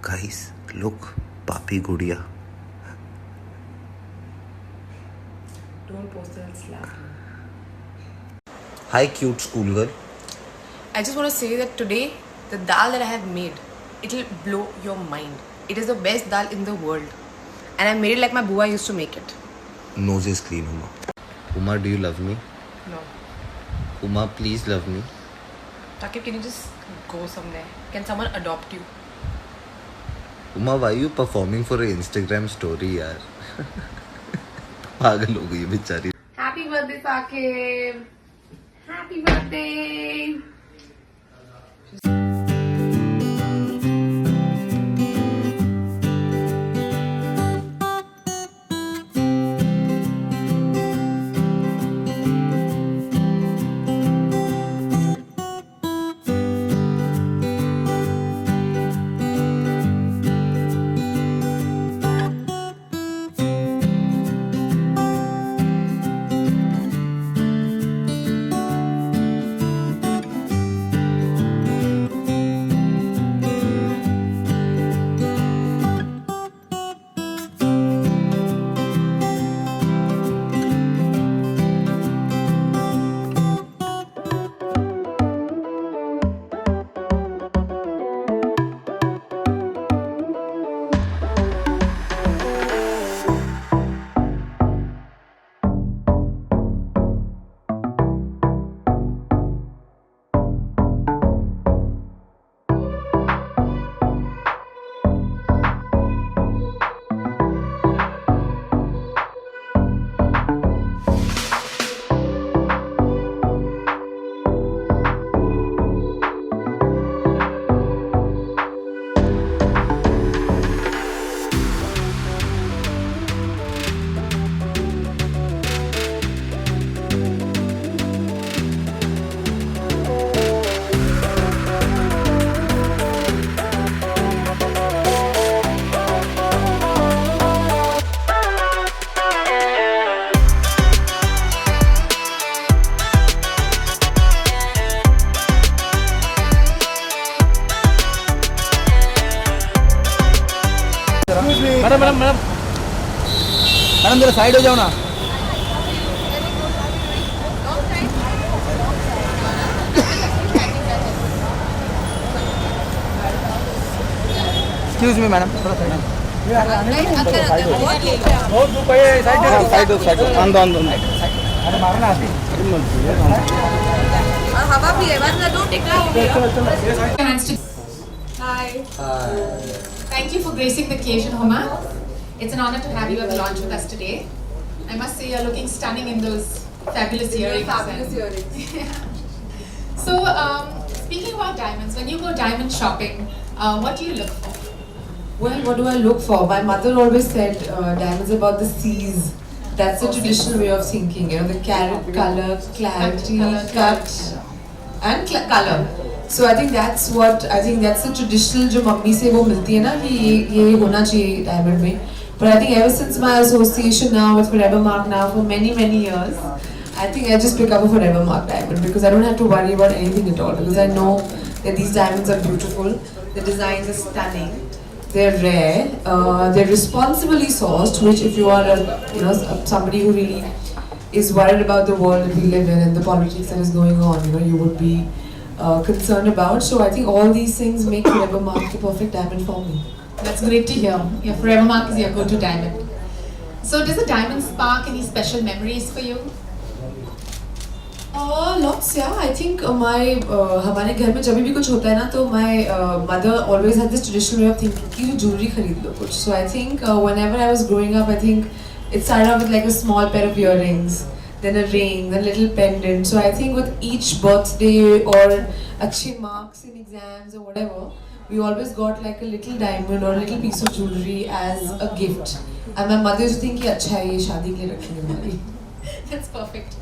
Guys, look, Papi Gudiya. Don't post it, I'll slap you. Hi, cute schoolgirl. I just want to say that today, the dal that I have made, it'll blow your mind. It is the best dal in the world. And I made it like my bua used to make it. Nose is clean, Uma. Uma, do you love me? No. Uma, please love me. Takib, can you just go somewhere? Can someone adopt you? Uma, why are you performing for an Instagram story, yaar? पागल हो गई बेचारी. Happy birthday, Takib! Happy birthday! Madam जरा side हो जाओ ना. Excuse me madam, थोड़ा side. Side अंदर अंदर. अरे मारना आती. हवा भी है, वरना don't take that over here. Hi. Thank you for gracing the occasion, Homa. It's an honor to have you at the launch with us today. I must say you're looking stunning in those fabulous earrings. Fabulous earrings. So, speaking about diamonds, when you go diamond shopping, what do you look for? Well, what do I look for? My mother always said diamonds about the seas. That's the traditional way of thinking. You know, the carat, color, clarity, cut, and color. So I think that's the traditional जो mummy से वो मिलती है ना कि ये होना चाहिए diamond में. But I think ever since my association now with Forever Mark now for many years, I think I just pick up a Forever Mark diamond because I don't have to worry about anything at all because I know that these diamonds are beautiful, the designs are stunning, they're rare, they're responsibly sourced. Which if you are somebody who really is worried about the world that we live in and the politics that is going on, you would be concerned about. So I think all these things make Forever Mark the perfect diamond for me. That's great to hear. Your Forever Mark is your go-to diamond. So, does the diamond spark any special memories for you? Lots, yeah. I think हमारे घर में जब भी कुछ होता है ना तो my mother always had this traditional way of thinking कि jewelry खरीद लो कुछ. So I think whenever I was growing up, I think it started off with like a small pair of earrings, then a ring, then a little pendant. So I think with each birthday or अच्छे marks in exams or whatever, we always got like a little diamond or a little piece of jewelry as a gift. And my mother used to think कि अच्छा है ये शादी के लिए रखेंगे हमारी. That's perfect.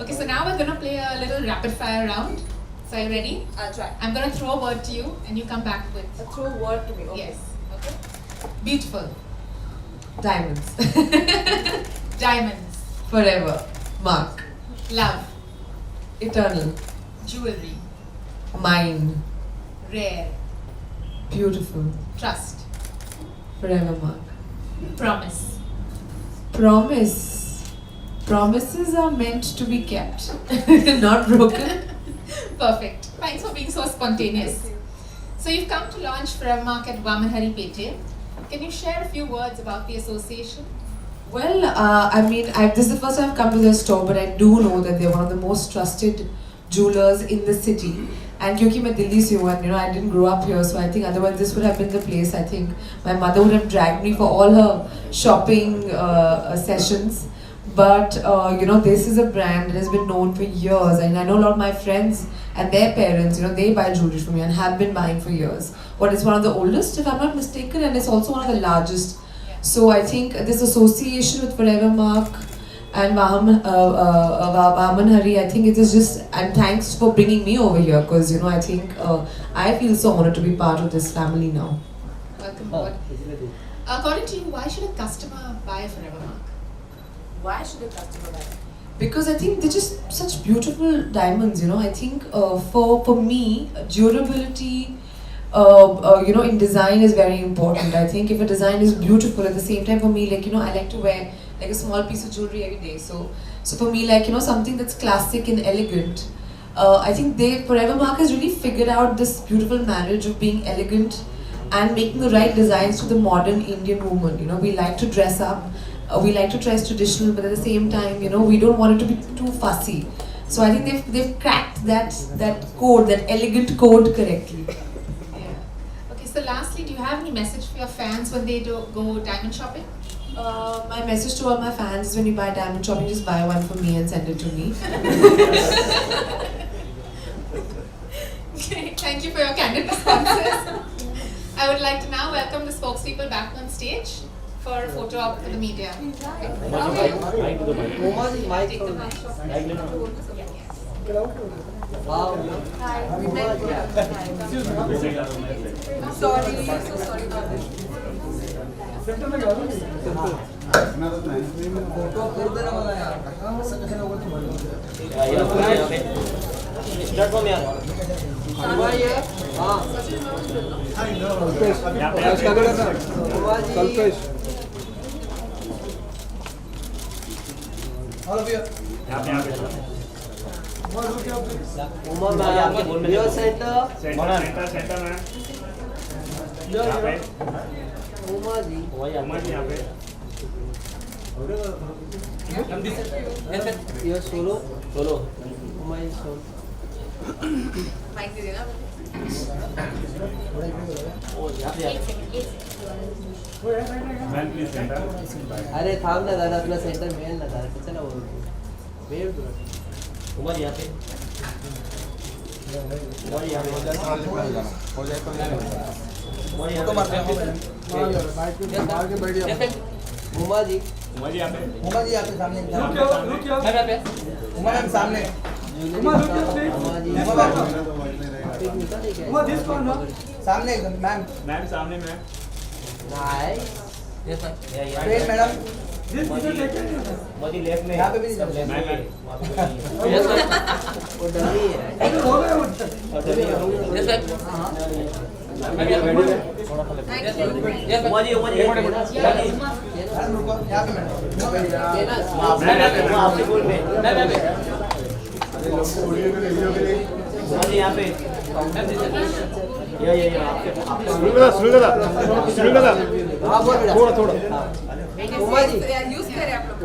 Okay, so now we're going to play a little rapid fire round. So are you ready? I'll try. I'm going to throw a word to you and you come back with. Throw a word to me. Okay. Yes. Okay. Beautiful. Diamonds. Diamonds. Forever. Mark. Love. Eternal. Jewelry. Mine. Rare. Beautiful. Trust. Forever Mark. Promise. Promise. Promises are meant to be kept, not broken. Perfect. Thanks for being so spontaneous. So you've come to launch Forever Mark at Vamanhari Pete. Can you share a few words about the association? Well, this is the first time I've come to their store, but I do know that they're one of the most trusted jewelers in the city. And क्योंकि मैं दिल्ली से हूँ, and I didn't grow up here, so I think otherwise this would have been the place. I think my mother would have dragged me for all her shopping sessions. But this is a brand that has been known for years, and I know a lot of my friends and their parents, they buy jewelry from me and have been buying for years. But it's one of the oldest, if I'm not mistaken, and it's also one of the largest. So I think this association with Forever Mark and Vamanhari, I think it is just, and thanks for bringing me over here, because I think I feel so honored to be part of this family now. Welcome aboard. According to you, why should a customer buy a Forever Mark? Why should a customer buy? Because I think they're just such beautiful diamonds, I think for me, durability, in design is very important. I think if a design is beautiful, at the same time for me, I like to wear like a small piece of jewelry every day. So for me, something that's classic and elegant. I think Forever Mark has really figured out this beautiful marriage of being elegant and making the right designs to the modern Indian woman. We like to dress up. We like to dress traditional, but at the same time, we don't want it to be too fussy. So I think they've cracked that code, that elegant code correctly. Yeah. Okay, so lastly, do you have any message for your fans when they go diamond shopping? My message to all my fans is when you buy diamond shopping, just buy one for me and send it to me. Okay, thank you for your candid responses. I would like to now welcome the spokespeople back on stage for a photo op for the media. अरे थांब ना दादा तुला centre मिळेल ना दादा कशाला बोलतो वेळ तुला उमर यहाँ पे उमर यहाँ पे हो जाए तो उमर यहाँ पे मार के बैठ जाओ उमर जी यहाँ पे सामने उमर हम सामने सामने मैम सामने ma'am nice madam Modi left में यहाँ पे भी नहीं वो डमी है यहाँ पे थोड़ा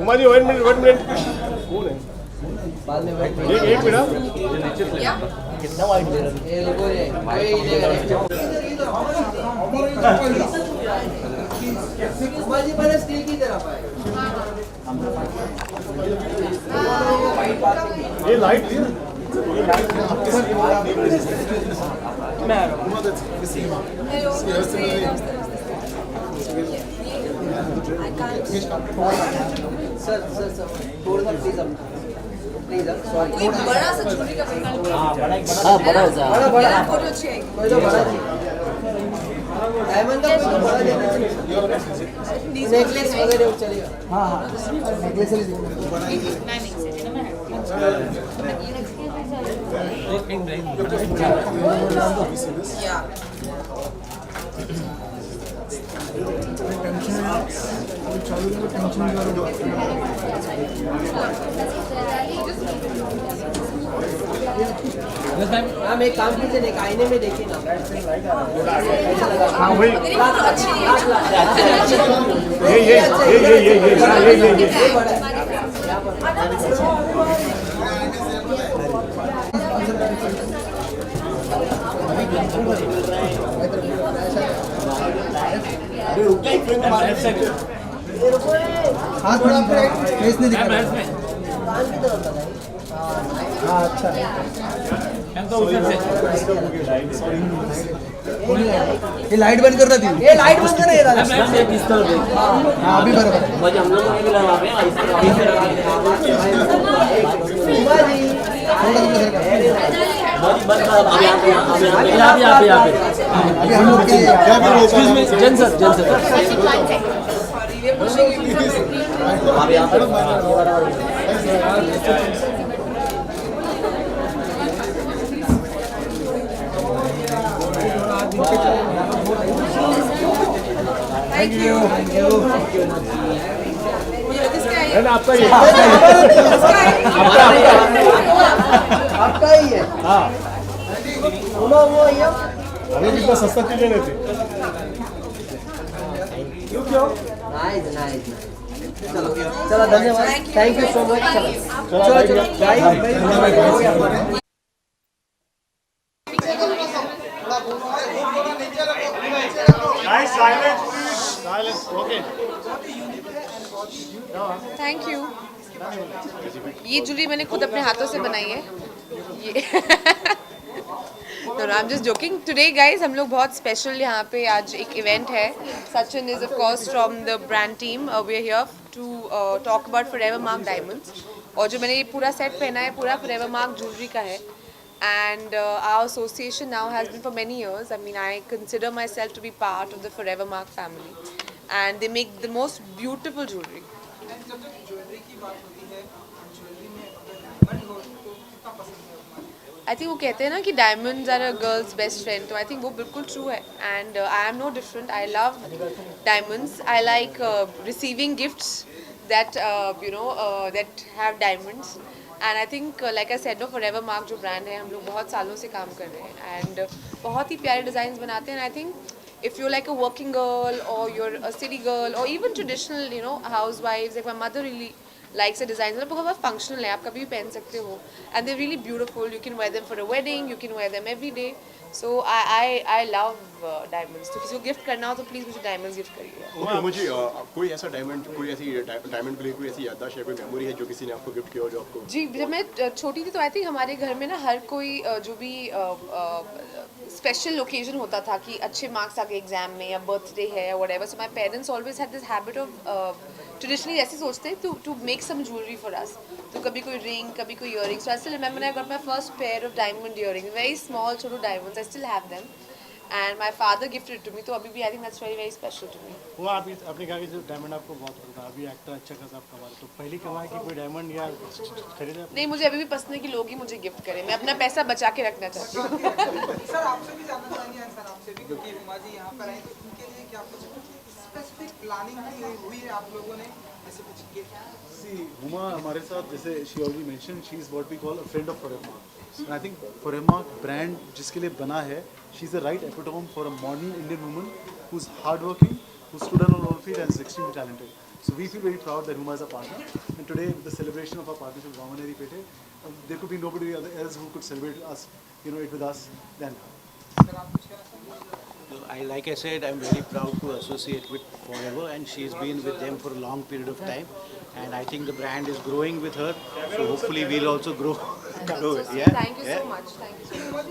उमा जी 1 मिनट कौन है बाद में एक मिनट कितना वाइट दे रहा है ये लोगों ने उमा जी पहले स्टील की तरफ आए ये लाइट सर थोड़ा सा प्लीज सॉरी बड़ा सा चूड़ी का विकल्प बड़ा फोटो अच्छी आएगी कोई तो बड़ा डायमंड का कोई तो बड़ा देना नेकलेस वगैरह चलेगा हाँ नेकलेस Yeah. मैम एक काम कीजिए, एक आईने में देखिए ना। हाँ वही ये हाँ थोड़ा फेस नहीं दिखा रहा। हाँ अच्छा ये लाइट बंद कर रहा थी। ये लाइट बंद कर रहा है। हाँ अभी बराबर है। हम लोग अभी हम लोग के जन सर Thank you. है ना आपका ये आपका ही है। हाँ वो ये हमें भी इतना सस्ता चीजें नहीं थी नाइस नाइस। चलो धन्यवाद, थैंक यू सो मच। चलो चलो bye. Silence, okay. Thank you. ये ज्वेलरी मैंने खुद अपने हाथों से बनाई है। ये I am just joking. Today guys हम लोग बहुत स्पेशल यहाँ पे आज एक इवेंट है। Sachin is of course from the brand team. We are here to talk about Forevermark diamonds. और जो मैंने ये पूरा सेट पहना है पूरा फॉरएवर मार्क ज्वेलरी का है। And our association now has been for many years. I mean, I consider myself to be part of the Forever Mark family, and they make the most beautiful jewelry. I think वो कहते हैं ना कि diamonds are a girl's best friend. तो I think वो बिल्कुल true है. And I am no different. I love diamonds. I like receiving gifts that that have diamonds. And I think like I said no Forevermark जो brand है हम लोग बहुत सालों से काम कर रहे हैं एंड बहुत ही प्यारे डिज़ाइंस बनाते हैं। I think if you like a working girl और यूर अ सिटी गर्ल और इवन ट्रेडिशनल हाउस वाइफ्स like my mother really likes a design मतलब बहुत फंक्शनल है, आप कभी भी पहन सकते हो and they really beautiful. You can wear them for a wedding, you can wear them every day. So I love diamonds. तो किसी को गिफ्ट करना हो तो प्लीज़ मुझे डायमंड्स गिफ्ट करिए। मुझे कोई ऐसा डायमंड कोई ऐसी डायमंड के लिए कोई ऐसी याददाश्त या कोई मेमोरी है जो किसी ने आपको गिफ्ट किया हो जो आपको? जी जब मैं छोटी थी तो आई थिंक हमारे घर में ना हर कोई जो भी स्पेशल ओकेजन होता था कि अच्छे मार्क्स आ गए एग्जाम में या बर्थडे है या whatever, so my parents always had this habit of traditionally ऐसे सोचते हैं to make some jewellery for us. तो कभी कोई रिंग, कभी कोई earrings. I still remember I got my first pair of diamond earrings, very small छोटू diamonds. I still have them and my father gifted to me. तो अभी भी I think that's very very special to me. वो आपने कहा कि जो diamond आपको बहुत पसंद था, अभी एक्टर अच्छा खासा आप कमा रहे, तो पहली कमाई की कोई डायमंड या खरीदा? नहीं, मुझे अभी भी पसंद है कि लोग ही मुझे गिफ्ट करें। मैं अपना पैसा बचा के रखना चाहती हूँ। सर आपसे भी जानना चाहेंगे सर आपसे भी, क्योंकि हुमा जी यहाँ पर आए तो उनके लिए क्या कुछ स्पेसिफिक प्लानिंग हुई है आप लोगों ने ऐसे कुछ गिफ्ट? See, Huma हमारे साथ जैसे she already mentioned she is what we call a friend of Forever Mark. And I think Forever Mark brand जिसके लिए बना है, she is the right epitome for a modern Indian woman who's hardworking, who stood on her own feet and is extremely talented. So we feel very proud that Huma is a partner. And today with the celebration of our partnership with Vamaneri Pete, there could be nobody else who could celebrate us, it with us than her. Like I said, I'm very proud to associate with Forever, and she's been with them for a long period of time, and I think the brand is growing with her, so hopefully we'll also grow. Yeah. Thank you so much. Thank you so much.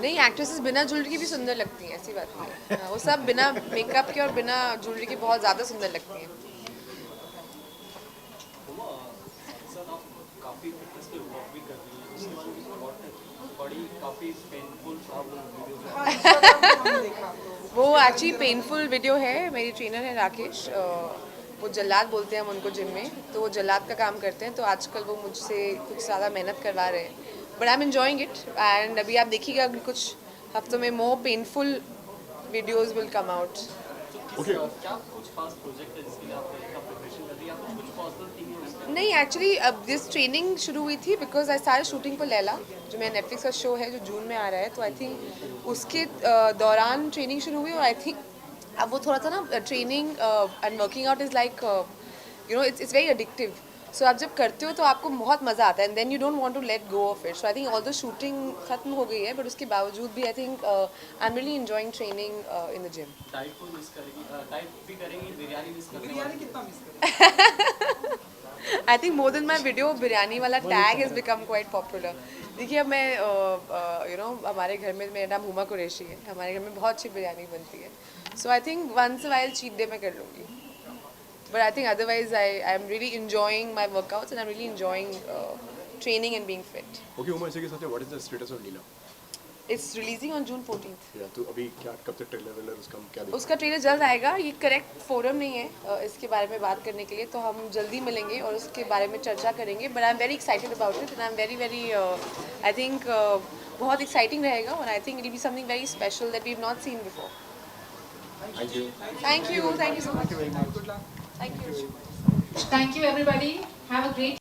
नहीं, actresses बिना jewellery के भी सुंदर लगती हैं, ऐसी बात नहीं है। वो सब बिना मेकअप के और बिना ज्वेलरी के बहुत ज़्यादा सुंदर लगती हैं। वो एक्चुअली पेनफुल वीडियो है। मेरी ट्रेनर है राकेश, वो जल्लाद बोलते हैं हम उनको जिम में, तो वो जल्लाद का काम करते हैं, तो आजकल वो मुझसे कुछ ज़्यादा मेहनत करवा रहे हैं, but I am enjoying it. And अभी आप देखिएगा अभी कुछ हफ्तों में मोर painful videos will come out. नहीं, एक्चुअली अब दिस ट्रेनिंग शुरू हुई थी because I start shooting for Laila, जो मेरा नेटफ्लिक्स का शो है जो जून में आ रहा है, तो आई थिंक उसके दौरान ट्रेनिंग शुरू हुई। और आई थिंक अब वो थोड़ा सा ना training and working out is like you know it's very addictive. So आप जब करते हो तो आपको बहुत मज़ा आता है and then you don't want to let go of it. So I think all the shooting ख़त्म हो गई है, बट उसके बावजूद भी I think I am really enjoying training in the gym. Biryani कितना मिस करेंगे? I think more than my video biryani वाला tag has become quite popular. देखिए अब मैं यू नो हमारे घर में, मेरा नाम हुमा कुरैशी है, हमारे घर में बहुत अच्छी बिरयानी बनती है, so I think once while cheat day मैं कर लूँगी, but I think otherwise I am really enjoying my workouts and I am really enjoying training and being fit. Okay Uma, इसी के साथ what is the status of Leela? It's releasing on June 14th। या तो अभी क्या कब तक ट्रेलर वेलर उसका हम क्या देखें? उसका ट्रेलर जल्द आएगा। ये करेक्ट फोरम नहीं है इसके बारे में बात करने के लिए, तो हम जल्दी मिलेंगे और उसके बारे में चर्चा करेंगे, but I am very excited about it and I am very very I think बहुत एक्साइटिंग रहेगा और I think it will be something very special that we have not seen before. Thank you. Thank you so much. Thank you. Thank you, everybody. Have a great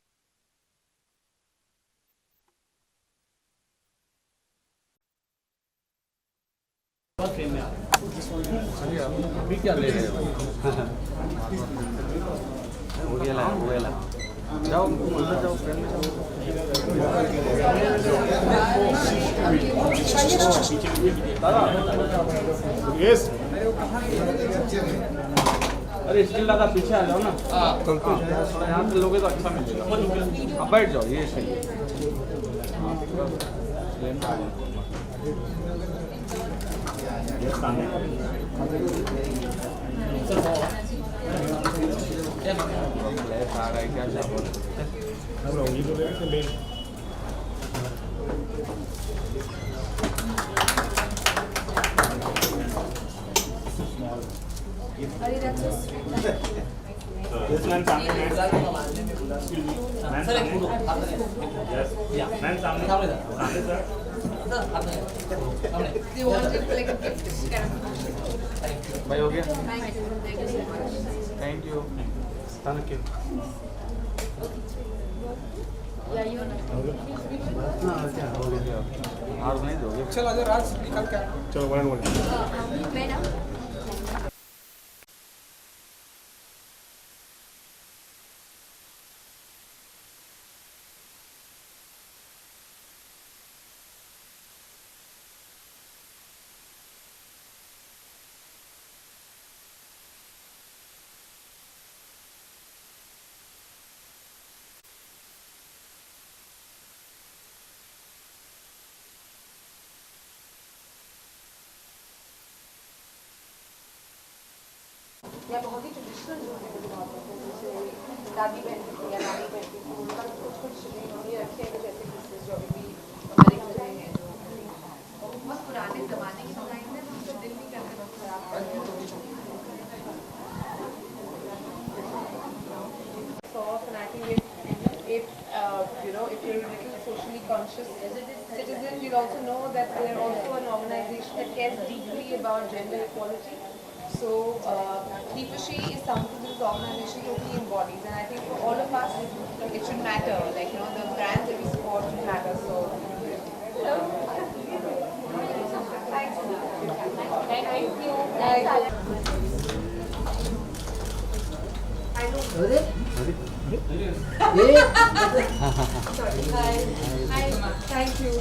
अभी क्या ले रहे हो? हो गया जाओ अंदर जाओ, फ्रेंड में जाओ। यस अरे स्टिल दादा पीछे आ जाओ ना। थोड़ा यहाँ से लोगे तो अच्छा मिलेगा। अब बैठ जाओ, ये सही है। भाई हो गया। Thank you. हो गया। हार नहीं दोगे? चल आजा राज निकाल के आ। चलो 1 and 1। या बहुत ही ट्रेडिशनल जो है जैसे दादी पहनती थी या नानी पहनती थी, उनका कुछ कुछ उन्होंने रखे हैं जैसे पीसेस जो अभी भी हमारे घर में हैं, जो बहुत पुराने ज़माने की डिज़ाइन है, तो दिल नहीं करता खराब soft, and I think if you know, if you're a little socially conscious citizen, you'll also know that they're also an organization that cares deeply about gender equality. So, He4She is something this organization totally embodies, and I think for all of us, it should matter. Like, you know, the brands that we support should matter. So, thank you. Sorry. Hi. Thank you.